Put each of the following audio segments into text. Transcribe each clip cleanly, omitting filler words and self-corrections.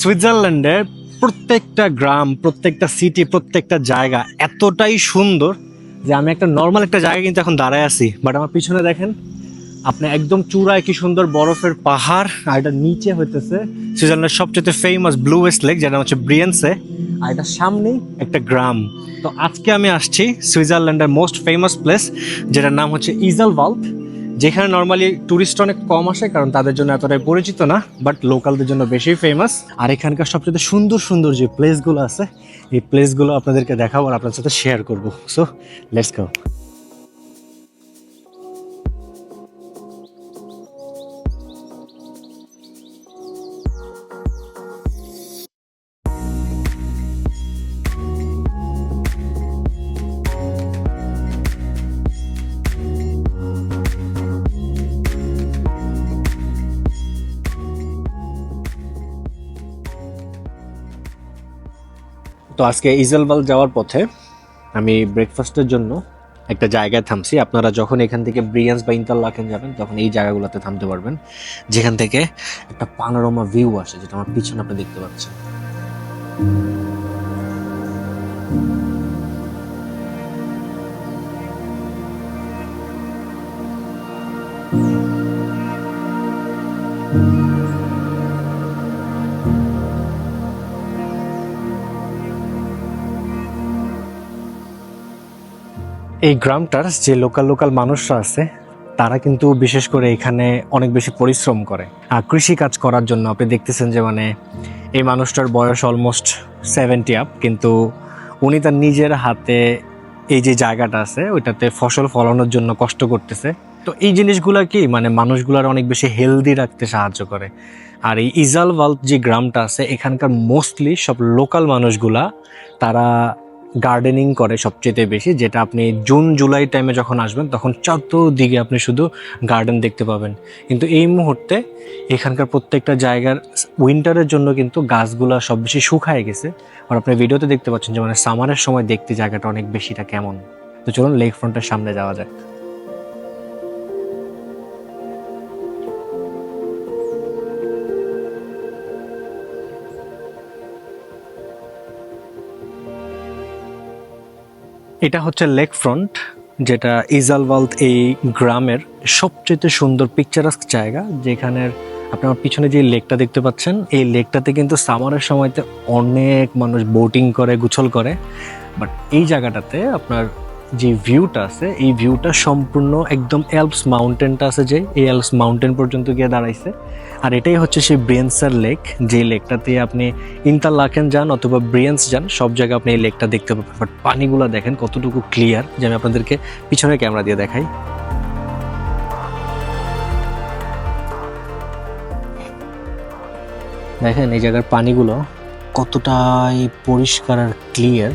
সুইজারল্যান্ডের প্রত্যেকটা গ্রাম, প্রত্যেকটা সিটি, প্রত্যেকটা জায়গা এতটাই সুন্দর যে আমি একটা নর্মাল একটা জায়গায় কিন্তু এখন দাঁড়ায় আছি, বাট আমার পিছনে দেখেন আপনি একদম চূড়ায় কি সুন্দর বরফের পাহাড়, আর এটা নিচে হইতেছে সুইজারল্যান্ডের সবচেয়ে ফেমাস ব্লুয়েস্ট লেক, যেটা হচ্ছে ব্রিয়েন্সে, আর এটা সামনেই একটা গ্রাম। তো আজকে আমি আসছি সুইজারল্যান্ডের মোস্ট ফেমাস প্লেস, যেটার নাম হচ্ছে ইজেলভাল্ড, যেখানে নর্মালি টুরিস্ট অনেক কম আসে কারণ তাদের জন্য এতটাই পরিচিত না, বাট লোকালদের জন্য বেশি ফেমাস। আর এখানকার সবচেয়ে সুন্দর সুন্দর যে প্লেসগুলো আছে, এই প্লেসগুলো আপনাদেরকে দেখাবো আর আপনার সাথে শেয়ার করবো। So let's go. তো আজকে ইজেলভাল যাওয়ার পথে আমি ব্রেকফাস্টের জন্য একটা জায়গায় থামছি। আপনারা যখন এখান থেকে ব্রিয়ান্স বা ইন্টারলাকেন যাবেন তখন এই জায়গাগুলোতে থামতে পারবেন, যেখান থেকে একটা পানোরামা ভিউ আসে, যেটা আমার পিছনে আপনি দেখতে পাচ্ছেন। এই গ্রামটার যে লোকাল লোকাল মানুষরা আছে তারা কিন্তু বিশেষ করে এখানে অনেক বেশি পরিশ্রম করে। আর কৃষি কাজ করার জন্য আপনি দেখতেছেন যে মানে এই মানুষটার বয়স অলমোস্ট 70 আপ, কিন্তু উনি তার নিজের হাতে এই যে জায়গাটা আছে ওইটাতে ফসল ফলানোর জন্য কষ্ট করতেছে। তো এই জিনিসগুলা কি মানে মানুষগুলার অনেক বেশি হেলদি রাখতে সাহায্য করে। আর এই ইজালভাল্ড যে গ্রামটা আছে এখানকার মোস্টলি সব লোকাল মানুষগুলা তারা গার্ডেনিং করে সবচেয়ে বেশি, যেটা আপনি জুন জুলাই টাইমে যখন আসবেন তখন চতুর্দিকে আপনি শুধু গার্ডেন দেখতে পাবেন। কিন্তু এই মুহূর্তে এখানকার প্রত্যেকটা জায়গার উইন্টারের জন্য কিন্তু গাছগুলা সব বেশি শুকায় গেছে। আর আপনি ভিডিওতে দেখতে পাচ্ছেন যে মানে সামারের সময় দেখতে জায়গাটা অনেক বেশিটা কেমন। তো চলুন লেক ফ্রন্টের সামনে যাওয়া যাক। এটা হচ্ছে লেক ফ্রন্ট, যেটা ইজালভাল্ড এই গ্রামের সবচেয়ে সুন্দর পিকচারাস্ক জায়গা। যেখানের আপনার পিছনে যে লেকটা দেখতে পাচ্ছেন এই লেকটাতে কিন্তু সামারের সময়তে অনেক মানুষ বোটিং করে, গোসল করে। বাট এই জায়গাটাতে আপনার যে ভিউটা আছে এই ভিউটা সম্পূর্ণ একদম অ্যালপস মাউন্টেনটা আছে, যে এই অ্যালপস মাউন্টেন পর্যন্ত গিয়ে দাঁড়াইছে। আর এটাই হচ্ছে সেই ব্রিয়েন্সার লেক, যে লেকটাতে আপনি ইন্টারলাকেন যান অথবা ব্রিয়েন্স যান সব জায়গায় আপনি এই লেকটা দেখতে পাবেন। বাট পানিগুলো দেখেন কতটুকু ক্লিয়ার, যে আমি আপনাদেরকে পিছনে ক্যামেরা দিয়ে দেখাই। দেখেন এই জায়গার পানিগুলো কতটাই পরিষ্কার আর ক্লিয়ার।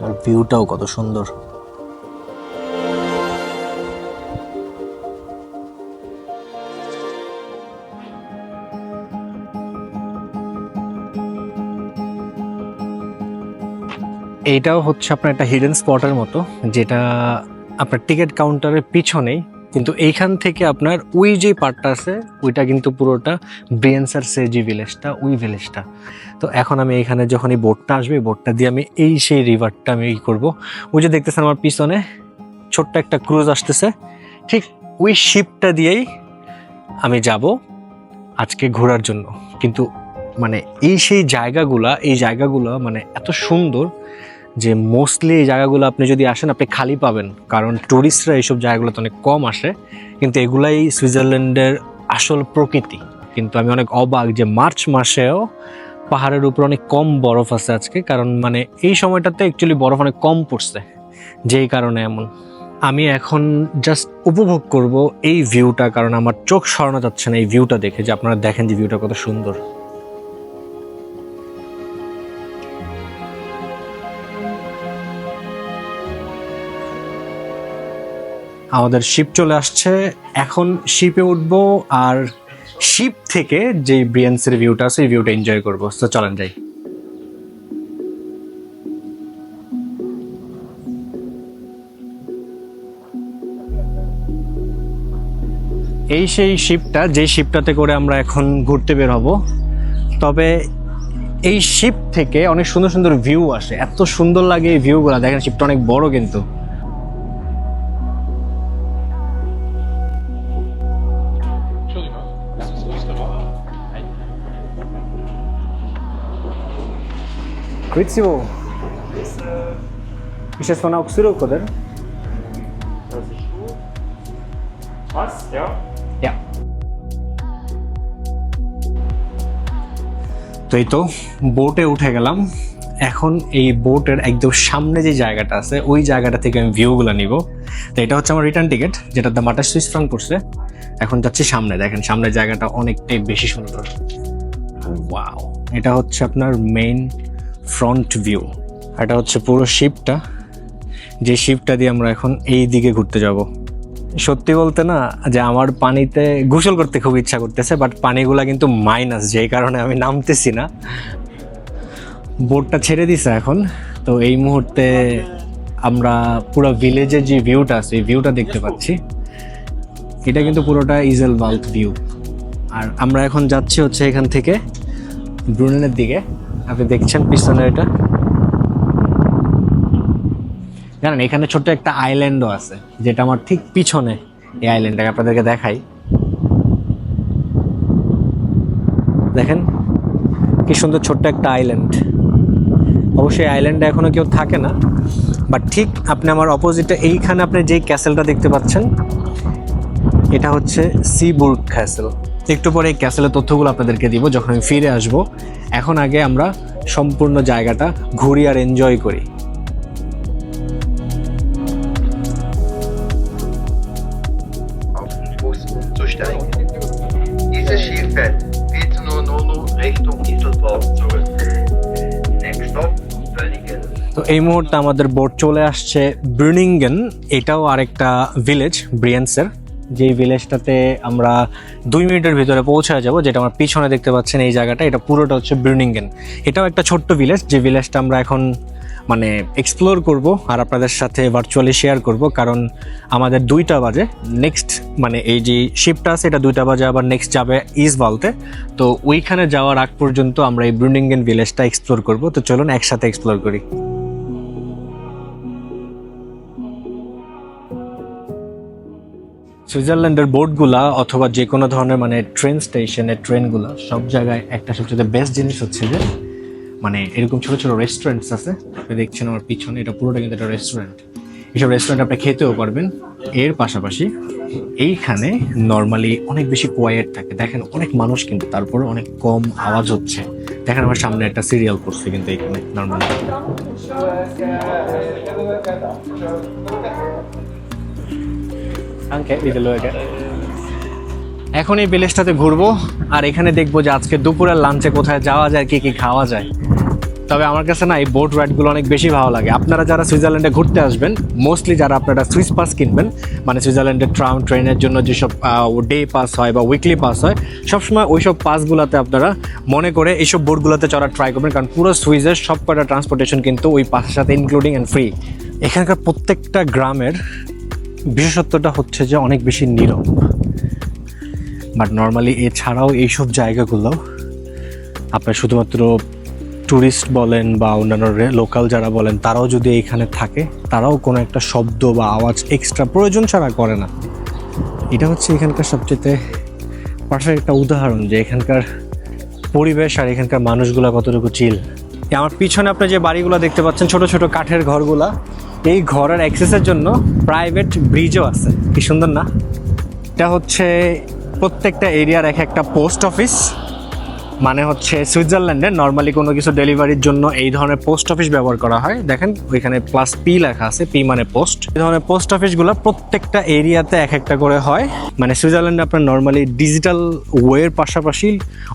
আর ভিউটাও কত সুন্দর। এইটাও হচ্ছে আপনার একটা হিডেন স্পটের মতো, যেটা আপনার টিকিট কাউন্টারের পিছনেই, কিন্তু এইখান থেকে আপনার ওই যে পার্টটা আছে ওইটা কিন্তু পুরোটা ব্রিয়েন্সার যে ভিলেজটা, ওই ভিলেজটা। তো এখন আমি এখানে যখন এই বোটটা আসবে বোটটা দিয়ে আমি এই সেই রিভারটা আমি করবো। ওই যে দেখতেছেন আমার পিছনে ছোট্ট একটা ক্রুজ আসতেছে, ঠিক ওই শিপটা দিয়েই আমি যাব আজকে ঘোরার জন্য। কিন্তু মানে এই সেই জায়গাগুলো মানে এত সুন্দর যে মোস্টলি এই জায়গাগুলো আপনি যদি আসেন আপনি খালি পাবেন, কারণ ট্যুরিস্টরা এইসব জায়গাগুলোতে অনেক কম আসে। কিন্তু এগুলাই সুইজারল্যান্ডের আসল প্রকৃতি। কিন্তু আমি অনেক অবাক যে মার্চ মাসেও পাহাড়ের উপর অনেক কম বরফ আছে আজকে, কারণ মানে এই সময়টাতে অ্যাকচুয়ালি বরফ অনেক কম পড়ছে, যেই কারণে এমন। আমি এখন জাস্ট উপভোগ করব এই ভিউটা, কারণ আমার চোখ সরানো যাচ্ছে না এই ভিউটা দেখে, যে আপনারা দেখেন যে ভিউটা কত সুন্দর। আমাদের শিপ চলে আসছে, এখন শিপে উঠবো আর শিপ থেকে যে ব্রিয়েন্সের ভিউটা আছে এই ভিউটা এনজয় করবো। তো চলেন যাই। এই সেই শিপটা, যেই শিপটাতে করে আমরা এখন ঘুরতে বের হব। তবে এই শিপ থেকে অনেক সুন্দর সুন্দর ভিউ আসে, এত সুন্দর লাগে এই ভিউগুলো। দেখেন শিপটা অনেক বড় কিন্তু। Grüezi wohl. Ist das von Auxerre, oder? Das ist gut. Passt, ja? Ja. তো এই তো বোটে উঠে গেলাম। এখন এই বোটের একদম সামনে যে জায়গাটা আছে ওই জায়গাটা থেকে আমি ভিউগুলো নিব। তো এটা হচ্ছে আমার রিটার্ন টিকিট, যেটার দাম 28 সুইস ফ্রাঙ্ক পড়ছে। এখন যাচ্ছি সামনে, দেখেন সামনের জায়গাটা অনেকটাই বেশি সুন্দর। ওয়াও, এটা হচ্ছে আপনার মেইন ফ্রন্ট ভিউ। এটা হচ্ছে পুরো শিপটা, যে শিপটা দিয়ে আমরা এখন এই দিকে ঘুরতে যাব। সত্যি বলতে না, যে আমার পানিতে গোসল করতে খুব ইচ্ছা করতেছে, বাট পানিগুলা কিন্তু মাইনাস, যেই কারণে আমি নামতেছি না। বোটটা ছেড়ে দিছে এখন। তো এই মুহূর্তে আমরা পুরো ভিলেজের যে ভিউটা আছে এই ভিউটা দেখতে পাচ্ছি। এটা কিন্তু পুরোটা ইজেলবাল্ট ভিউ। আর আমরা এখন যাচ্ছি হচ্ছে এখান থেকে ব্রুনেনের দিকে। আপনি দেখছেন পিছনে এটা, জানেন এখানে ছোট্ট একটা আইল্যান্ডও আছে, যেটা আমার ঠিক পিছনে। এই আইল্যান্ডটাকে আপনাদেরকে দেখাই, দেখেন কি সুন্দর ছোট্ট একটা আইল্যান্ড। অবশ্যই আইল্যান্ডে এখনো কেউ থাকে না, বাট ঠিক আপনি আমার অপোজিটে এইখানে আপনি যেই ক্যাসেলটা দেখতে পাচ্ছেন এটা হচ্ছে সিবুর্গ ক্যাসেল। একটু পরে এই ক্যাসেলের তথ্যগুলো আপনাদেরকে দিব যখন আমি ফিরে আসব। এখন আগে আমরা সম্পূর্ণ জায়গাটা ঘুরি আর এনজয় করি। Umzusteigen. Dieses Schiff fährt 14:00 Richtung Düsseldorf zurück. Next stop, Böningen. তো এই মুহূর্তে আমাদের বোট চলে আসছে ব্রুনিঙ্গেন। এটাও আরেকটা ভিলেজ ব্রিয়েন্সের, যেই ভিলেজটাতে আমরা 2 মিনিটের ভিতরে পৌঁছায় যাব। যেটা আমার পিছনে দেখতে পাচ্ছেন এই জায়গাটা, এটা পুরোটা হচ্ছে ব্রুনিঙ্গেন। এটাও একটা ছোট্ট ভিলেজ, যে ভিলেজটা আমরা এখন মানে এক্সপ্লোর করব আর আপনাদের সাথে ভার্চুয়ালি শেয়ার করব। কারণ আমাদের 2টা বাজে নেক্সট, মানে এই যে শিপটা আছে এটা 2টা বাজে আবার নেক্সট যাবে ইজবালতে। তো ওইখানে যাওয়ার আগ পর্যন্ত আমরা এই ব্রুনিঙ্গেন ভিলেজটা এক্সপ্লোর করব। তো চলুন একসাথে এক্সপ্লোর করি। সুইজারল্যান্ডের বোটগুলা অথবা যে কোনো ধরনের মানে ট্রেন স্টেশনের ট্রেনগুলো সব জায়গায় একটা সবচেয়ে বেস্ট জিনিস হচ্ছে যে মানে এরকম ছোটো ছোটো রেস্টুরেন্টস আছে। আপনি দেখছেন আমার পিছনে, এটা পুরোটা কিন্তু একটা রেস্টুরেন্ট। এইসব রেস্টুরেন্ট আপনি খেতেও পারবেন। এর পাশাপাশি এইখানে নর্মালি অনেক বেশি কোয়াইট থাকে। দেখেন অনেক মানুষ কিন্তু, তারপরে অনেক কম আওয়াজ হচ্ছে। দেখেন আমার সামনে একটা সিরিয়াল করছে কিন্তু এখানে নর্মালি। এখন এই ভিলেজটাতে ঘুরবো আর এখানে দেখবো যে আজকে দুপুরের লাঞ্চে কোথায় যাওয়া যায়, কি কি খাওয়া যায়। তবে আমার কাছে না এই বোট রাইডগুলো অনেক বেশি ভালো লাগে। আপনারা যারা সুইজারল্যান্ডে ঘুরতে আসবেন, মোস্টলি যারা আপনারা সুইস পাস কিনবেন, মানে সুইজারল্যান্ডের ট্রেনের জন্য যেসব ডে পাস হয় বা উইকলি পাস হয়, সবসময় ওইসব পাসগুলোতে আপনারা মনে করে এইসব বোটগুলোতে চড়ার ট্রাই করবেন। কারণ পুরো সুইজের সব কটা ট্রান্সপোর্টেশন কিন্তু ওই পাসের সাথে ইনক্লুডিং অ্যান্ড ফ্রি। এখানকার প্রত্যেকটা গ্রামের বিশেষত্বটা হচ্ছে যে অনেক বেশি নীরব। বাট নর্মালি এছাড়াও এইসব জায়গাগুলো আপনার শুধুমাত্র ট্যুরিস্ট বলেন বা অন্যান্য লোকাল যারা বলেন, তারাও যদি এইখানে থাকে, তারাও কোনো একটা শব্দ বা আওয়াজ এক্সট্রা প্রয়োজন ছাড়া করে না। এটা হচ্ছে এখানকার সবচেয়ে পারফেক্ট একটা উদাহরণ যে এখানকার পরিবেশ আর এখানকার মানুষগুলো কতটুকু চিল। আমার পিছনে আপনি যে বাড়িগুলো দেখতে পাচ্ছেন, ছোট ছোট কাঠের ঘরগুলা, এই ঘরের অ্যাক্সেসের জন্য প্রাইভেট ব্রিজও আছে। কি সুন্দর না? এটা হচ্ছে প্রত্যেকটা এরিয়ার এক একটা পোস্ট অফিস। মানে হচ্ছে সুইজারল্যান্ডে নর্মালি কোনো কিছু ডেলিভারির জন্য এই ধরনের পোস্ট অফিস ব্যবহার করা হয়। দেখেন ওইখানে +P লেখা আছে, P মানে পোস্ট। এই ধরনের পোস্ট অফিসগুলো প্রত্যেকটা এরিয়াতে এক একটা করে হয়। মানে সুইজারল্যান্ডে আপনার নর্মালি ডিজিটাল ওয়ের পাশাপাশি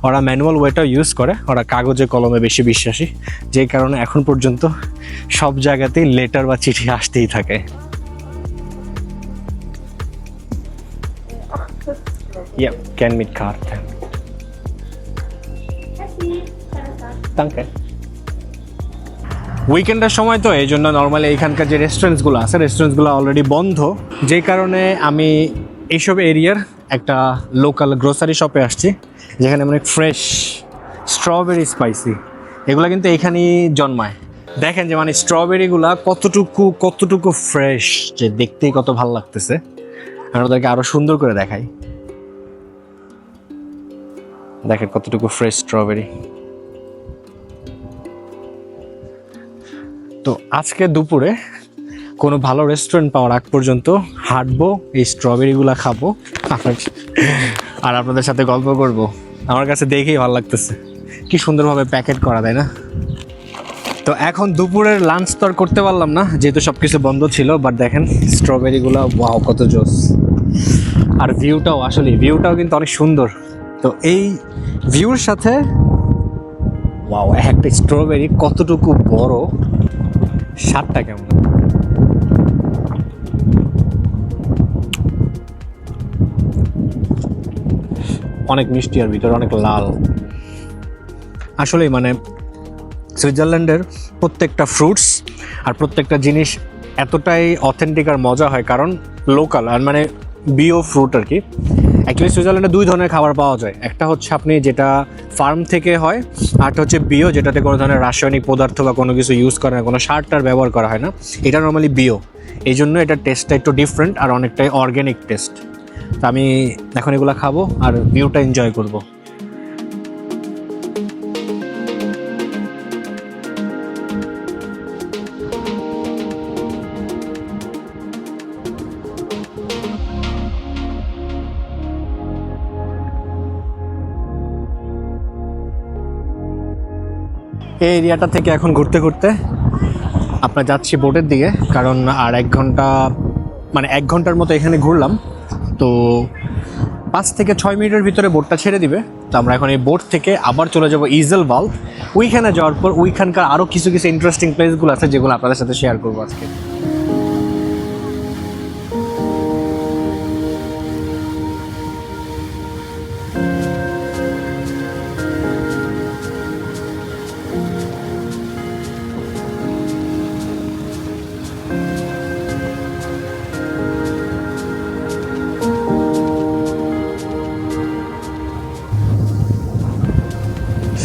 ওরা ম্যানুয়াল ওয়েটাও ইউজ করে। ওরা কাগজে কলমে বেশি বিশ্বাসী, যে কারণে এখন পর্যন্ত সব জায়গাতেই লেটার বা চিঠি আসতেই থাকে। Yep, can mit Karte. Danke. উইকেন্ডের সময় তো এই জন্য নর্মালি এখানকার যে রেস্টুরেন্টসগুলো আছে, রেস্টুরেন্টসগুলো অলরেডি বন্ধ, যে কারণে আমি এইসব এরিয়ার একটা লোকাল গ্রোসারি শপে আসছি, যেখানে অনেক ফ্রেশ স্ট্রবেরি স্পাইসি এগুলো কিন্তু এখানেই জন্মায়। দেখেন যে মানে স্ট্রবেরিগুলা কতটুকু ফ্রেশ, যে দেখতেই কত ভালো লাগতেছে। আমি ওদেরকে আরো সুন্দর করে দেখাই। দেখেন কতটুকু ফ্রেশ স্ট্রবেরি। তো আজকে দুপুরে কোনো ভালো রেস্টুরেন্ট পাওয়ার আগ পর্যন্ত হাঁটবো, এই স্ট্রবেরিগুলা খাবো আর আপনাদের সাথে গল্প করব। আমার কাছে দেখেই ভালো লাগতেছে, কি সুন্দরভাবে প্যাকেট করা, তাই না? তো এখন দুপুরের লাঞ্চ তো আর করতে পারলাম না, যেহেতু সব কিছু বন্ধ ছিল। বাট দেখেন স্ট্রবেরিগুলো, ওয়াও কত জোস। আর ভিউটাও কিন্তু অনেক সুন্দর। তো এই ভিউর সাথে ওয়াও, একটা স্ট্রবেরি কতটুকু বড়, স্বাদটা কেমন। অনেক মিষ্টি আর ভিতরে অনেক লাল। আসলেই মানে সুইজারল্যান্ডের প্রত্যেকটা ফ্রুটস আর প্রত্যেকটা জিনিস এতটাই অথেন্টিক আর মজা হয়, কারণ লোকাল আর মানে বিও ফ্রুট আর কি। অ্যাকচুয়ালি সুইজারল্যান্ডে দুই ধরনের খাবার পাওয়া যায়, একটা হচ্ছে আপনি যেটা ফার্ম থেকে হয়, আরটা হচ্ছে বিও, যেটাতে কোনো ধরনের রাসায়নিক পদার্থ বা কোনো কিছু ইউজ করে না, কোনো সার টার ব্যবহার করা হয় না। এটা নর্মালি বিও, এই জন্য এটার টেস্টটা একটু ডিফারেন্ট আর অনেকটাই অর্গ্যানিক টেস্ট। তো আমি এখন এগুলো খাবো আর ভিউটা এনজয় করবো। এই এরিয়াটা থেকে এখন ঘুরতে ঘুরতে আপনার যাচ্ছি বোটের দিকে, কারণ আর 1 ঘন্টা মানে 1 ঘন্টার মতো এখানে ঘুরলাম। তো 5 থেকে 6 মিনিটের ভিতরে বোটটা ছেড়ে দিবে। তো আমরা এখন এই বোট থেকে আবার চলে যাব ইজেল ভাল্ভ। ওইখানে যাওয়ার পর ওইখানকার আরও কিছু ইন্টারেস্টিং প্লেসগুলো আছে, যেগুলো আপনাদের সাথে শেয়ার করবো আজকে।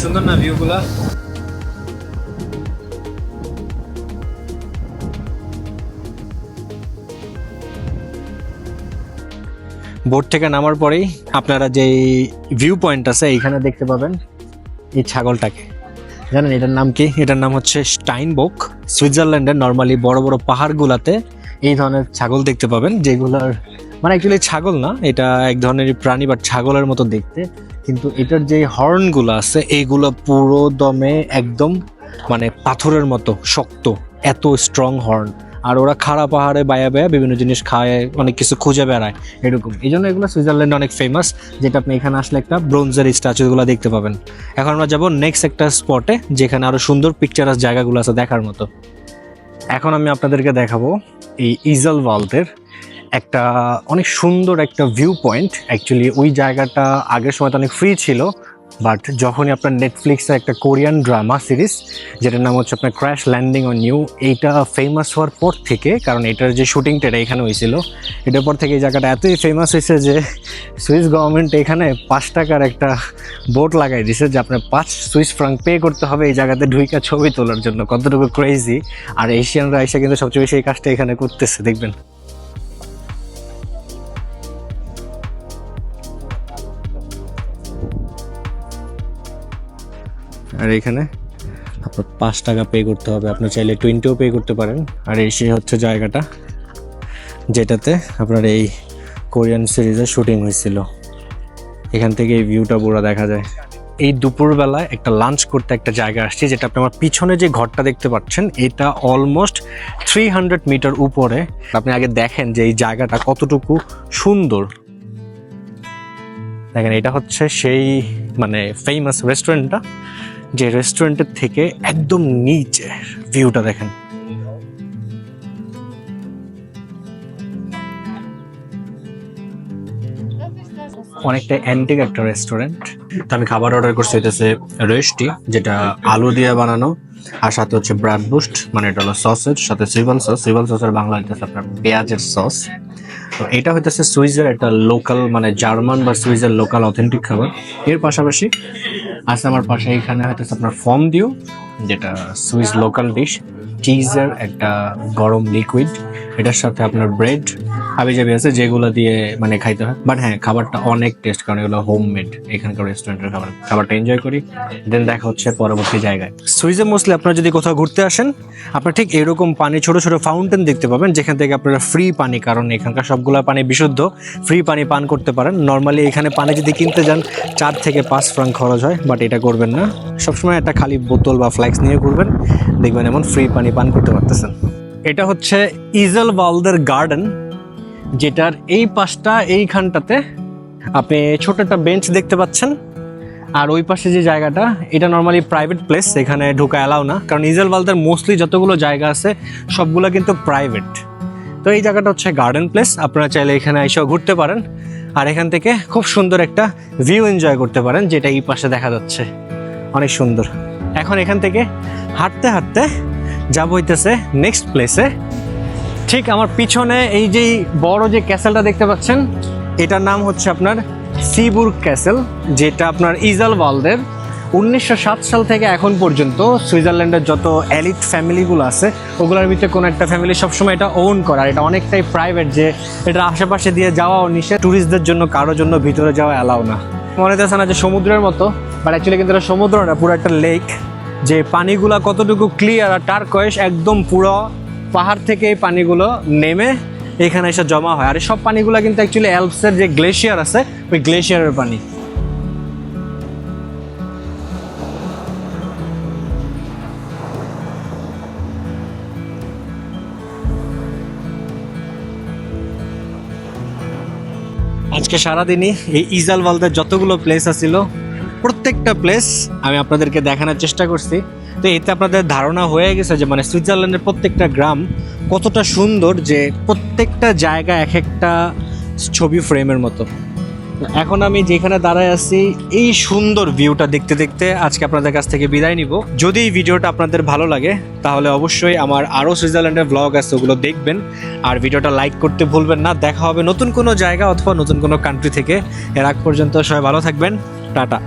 সুন্দর না ভিউগুলা? বোট থেকে নামার পরেই আপনারা যে ভিউ পয়েন্ট আছে এইখানে দেখতে পাবেন এই ছাগলটাকে। জানেন এটার নাম কি? এটার নাম হচ্ছে স্টাইনবোক। সুইজারল্যান্ডের নর্মালি বড় বড় পাহাড়গুলাতে এই ধরনের ছাগল দেখতে পাবেন, যেগুলার মানে অ্যাকচুয়ালি ছাগল না, এটা এক ধরনের প্রাণী বা ছাগলের মতো দেখতে, কিন্তু এটার যে হর্নগুলো আছে এইগুলো পুরো দমে একদম মানে পাথরের মতো শক্ত, এত স্ট্রং হর্ন। আর ওরা খাড়া পাহাড়ে বায়া বিভিন্ন জিনিস খায়, অনেক কিছু খুঁজে বেড়ায় এরকম। এই জন্য এগুলো সুইজারল্যান্ডে অনেক ফেমাস, যেটা আপনি এখানে আসলে একটা ব্রোঞ্জের স্ট্যাচুগুলো দেখতে পাবেন। এখন আমরা যাবো নেক্সট একটা স্পটে, যেখানে আরো সুন্দর পিকচারাস জায়গাগুলো আছে দেখার মতো। এখন আমি আপনাদেরকে দেখাবো এই ইজেল ভাল্ভের একটা অনেক সুন্দর একটা ভিউ পয়েন্ট। অ্যাকচুয়ালি ওই জায়গাটা আগের সময় তো অনেক ফ্রি ছিল, বাট যখনই আপনার নেটফ্লিক্সে একটা কোরিয়ান ড্রামা সিরিজ যেটার নাম হচ্ছে আপনার ক্র্যাশ ল্যান্ডিং অন ইউ, এইটা ফেমাস হওয়ার পর থেকে, কারণ এটার যে শুটিংটা এটা এখানে হয়েছিল, এটার পর থেকে এই জায়গাটা এতই ফেমাস হয়েছে যে সুইস গভর্নমেন্ট এখানে 5 টাকার একটা বোট লাগাই দিছে, যে আপনার 5 সুইস ফ্রাঙ্ক পে করতে হবে এই জায়গাতে ঢুইকা ছবি তোলার জন্য। কতটুকু ক্রেজি! আর এশিয়ানরা এসে কিন্তু সবচেয়ে বেশি এই কাজটা এখানে করতেছে, দেখবেন। আর এখানে আপনার 5 টাকা পে করতে হবে, আপনি চাইলে 20ও পে করতে পারেন। আর এই সে হচ্ছে জায়গাটা যেটাতে আপনার এই কোরিয়ান সিরিজের শুটিং হয়েছিল। এখান থেকে এই ভিউটা পুরো দেখা যায়। এই দুপুরবেলায় একটা লাঞ্চ করতে একটা জায়গা আসছে, যেটা আপনি আমার পিছনে যে ঘরটা দেখতে পাচ্ছেন এটা অলমোস্ট 300 মিটার উপরে। আপনি আগে দেখেন যে এই জায়গাটা কতটুকু সুন্দর। দেখেন এটা হচ্ছে সেই মানে ফেমাস রেস্টুরেন্টটা, যে রেস্টুরেন্টের থেকে একদম নিচে ভিউটা দেখেন। অনেকটা অ্যান্টিক একটা রেস্টুরেন্ট। তো আমি খাবার অর্ডার করছি, হইতেছে রোস্টি, যেটা আলু দিয়ে বানানো, আর সাথে হচ্ছে ব্রাডবুস্ট, মানে এটা হলো সসের সাথে সিভাল সস। সিভাল সসের বাংলা হইতেছে আপনার পেঁয়াজের সস। তো এটা হইতেছে সুইসের একটা লোকাল মানে জার্মান বা সুইসের লোকাল অথেন্টিক খাবার। এর পাশাপাশি আছে আমার পাশে এখানে হইতেছে আপনার ফর্ম দিও, যেটা সুইস লোকাল ডিশ, চিজের একটা গরম লিকুইড, এটার সাথে আপনার ব্রেড হাবিজাবি আছে যেগুলো দিয়ে মানে খাইতে হয়। বাট হ্যাঁ, খাবারটা অনেক টেস্ট, কারণ এগুলো হোমমেড, এখানকার রেস্টুরেন্টের খাবারটা এনজয় করি। দেন দেখা হচ্ছে পরবর্তী জায়গায়। সুইসে মোস্টলি আপনারা যদি কোথাও ঘুরতে আসেন, আপনারা ঠিক এরকম পানি ছোট ছোট ফাউন্টেন দেখতে পাবেন, যেখান থেকে আপনারা ফ্রি পানি, কারণ এখানকার সবগুলো পানি বিশুদ্ধ, ফ্রি পানি পান করতে পারেন। নর্মালি এখানে পানি যদি কিনতে যান 4 থেকে 5 ফ্রাঙ্ক খরচ হয়, বাট এটা করবেন না, সবসময় একটা খালি বোতল বা ফ্লাক্স নিয়ে ঘুরবেন, দেখবেন এমন ফ্রি পানি পান করতে পারতেছেন। এটা হচ্ছে ইজেলওয়াল্ডের গার্ডেন, যেটার এই পাশটা এইখানটাতে আপনি ছোট একটা বেঞ্চ দেখতে পাচ্ছেন। আর ওই পাশে যে জায়গাটা, এটা নর্মালি প্রাইভেট প্লেস, এখানে ঢোকা অ্যালাউ না, কারণ ইজেলওয়াল্ডের মোস্টলি যতগুলো জায়গা আছে সবগুলো কিন্তু প্রাইভেট। তো এই জায়গাটা হচ্ছে গার্ডেন প্লেস, আপনারা চাইলে এখানে এসেও ঘুরতে পারেন, আর এখান থেকে খুব সুন্দর একটা ভিউ এনজয় করতে পারেন, যেটা এই পাশে দেখা যাচ্ছে, অনেক সুন্দর। এখন এখান থেকে হাঁটতে হাঁটতে যাব হইতেছে নেক্সট প্লেসে। ঠিক আমার পিছনে এই যে বড় যে ক্যাসেলটা দেখতে পাচ্ছেন, এটার নাম হচ্ছে আপনার সিবুর্গ ক্যাসেল, যেটা আপনার ইজেলওয়াল্ডের 1907 সাল থেকে এখন পর্যন্ত সুইজারল্যান্ডের যত এলিট ফ্যামিলিগুলো আছে ওগুলোর ভিতরে কোনো একটা ফ্যামিলি সবসময় এটা ওন করে। আর এটা অনেকটাই প্রাইভেট, যে এটা আশেপাশে দিয়ে যাওয়াও নিষেধ, ট্যুরিস্টদের জন্য কারোর জন্য ভিতরে যাওয়া অ্যালাউ না। মনে হচ্ছে না যে সমুদ্রের মতো, বাট অ্যাকচুয়ালি কিন্তু এটা সমুদ্র না, পুরো একটা লেক, যে পানিগুলা কতটুকু ক্লিয়ার আর টারকয়েস, একদম পুরো পাহাড় থেকে এই পানিগুলো নেমে এখানে এসে জমা হয়। আর এই সব পানিগুলো কিন্তু অ্যাকচুয়ালি অ্যালপসের যে গ্লেশিয়ার আছে ওই গ্লেশিয়ারের পানি। আজকে সারাদিনই এই ইজেলওয়াল্ডের যতগুলো প্লেস আছিল, প্রত্যেকটা প্লেস আমি আপনাদেরকে দেখানোর চেষ্টা করছি। তো এতে আপনাদের ধারণা হয়ে গেছে যে মানে সুইজারল্যান্ডের প্রত্যেকটা গ্রাম কতটা সুন্দর, যে প্রত্যেকটা জায়গা এক একটা ছবি ফ্রেমের মতো। এখন আমি যেখানে দাঁড়ায় আছি, এই সুন্দর ভিউটা দেখতে দেখতে আজকে আপনাদের কাছ থেকে বিদায় নিব। যদি এই ভিডিওটা আপনাদের ভালো লাগে তাহলে অবশ্যই আমার আরও সুইজারল্যান্ডের ব্লগ আছে, ওগুলো দেখবেন, আর ভিডিওটা লাইক করতে ভুলবেন না। দেখা হবে নতুন কোনো জায়গা অথবা নতুন কোনো কান্ট্রি থেকে। এর আগ পর্যন্ত সবাই ভালো থাকবেন, টাটা।